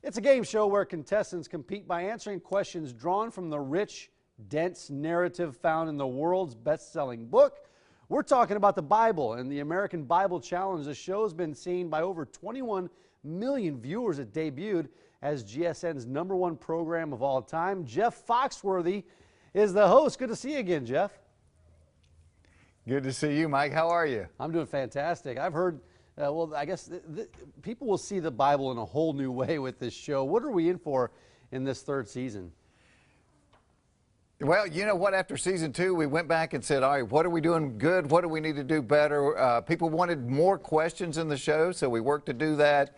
It's a game show where contestants compete by answering questions drawn from the rich, dense narrative found in the world's best-selling book. We're talking about the Bible and the American Bible Challenge. The show has been seen by over 21 million viewers. It debuted as GSN's #1 program of all time. Jeff Foxworthy is the host. Good to see you again, Jeff. Good to see you, Mike. How are you? I'm doing fantastic. I've heard, well, I guess people will see the Bible in a whole new way with this show. What are we in for in this third season? Well, you know what? After season 2, we went back and said, all right, what are we doing good? What do we need to do better? People wanted more questions in the show, so we worked to do that.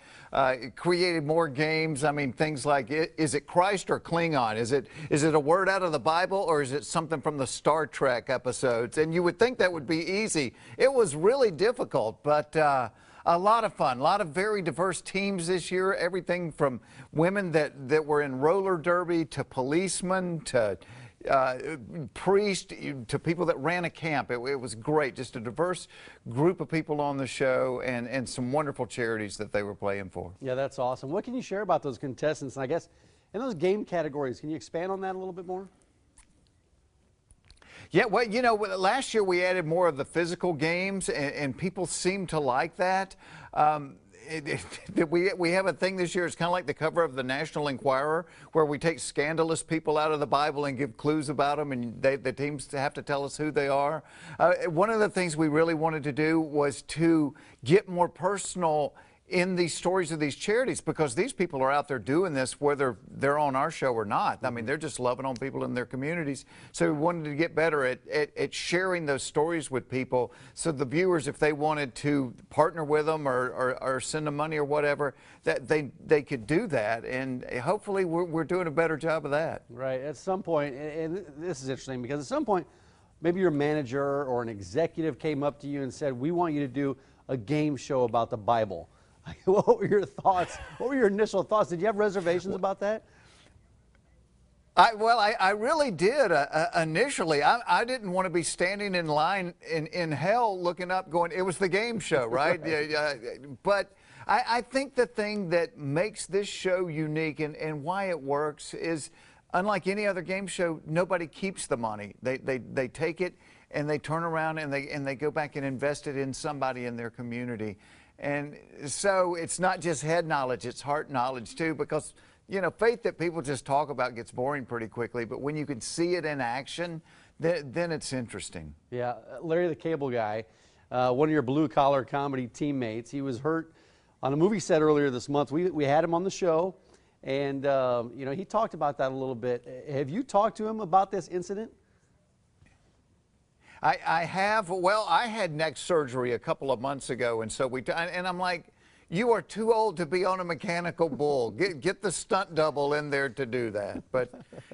Created more games. I mean, things like, is it Christ or Klingon? Is it a word out of the Bible, or is it something from the Star Trek episodes? And you would think that would be easy. It was really difficult, but a lot of fun. A lot of very diverse teams this year. Everything from women that were in roller derby to policemen to priest to people that ran a camp. It was great. Just a diverse group of people on the show and some wonderful charities that they were playing for. Yeah, that's awesome. What can you share about those contestants? And I guess in those game categories, can you expand on that a little bit more? Yeah, well, you know, last year we added more of the physical games, and people seem to like that. We have a thing this year. It's kind of like the cover of the National Enquirer, where we take scandalous people out of the Bible and give clues about them, and the teams have to tell us who they are. One of the things we really wanted to do was to get more personal in these stories of these charities, because these people are out there doing this whether they're on our show or not. I mean, they're just loving on people in their communities. So we wanted to get better at sharing those stories with people, so the viewers, if they wanted to partner with them or send them money or whatever, that they could do that. And hopefully we're doing a better job of that. Right. At some point, and this is interesting, because at some point maybe your manager or an executive came up to you and said, we want you to do a game show about the Bible. What were your thoughts? What were your initial thoughts? Did you have reservations about that? I really did initially. I didn't want to be standing in line in hell looking up going, it was the game show, right? But I think the thing that makes this show unique and why it works is, unlike any other game show, nobody keeps the money. They take it and they turn around and they go back and invest it in somebody in their community. And so it's not just head knowledge, it's heart knowledge too, because, you know, faith that people just talk about gets boring pretty quickly, but when you can see it in action, then it's interesting. Yeah, Larry the Cable Guy, one of your blue-collar comedy teammates, he was hurt on a movie set earlier this month. We had him on the show, and, you know, he talked about that a little bit. Have you talked to him about this incident? I have. Well, I had neck surgery a couple of months ago, and so and I'm like, you are too old to be on a mechanical bull. Get the stunt double in there to do that. But,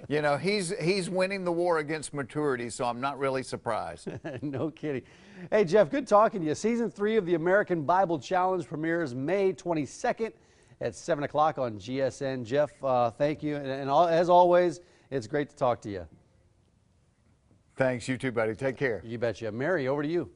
you know, he's winning the war against maturity, so I'm not really surprised. No kidding. Hey, Jeff, good talking to you. Season 3 of the American Bible Challenge premieres May 22nd at 7 o'clock on GSN. Jeff, thank you. And as always, it's great to talk to you. Thanks. You too, buddy. Take care. You betcha. Mary, over to you.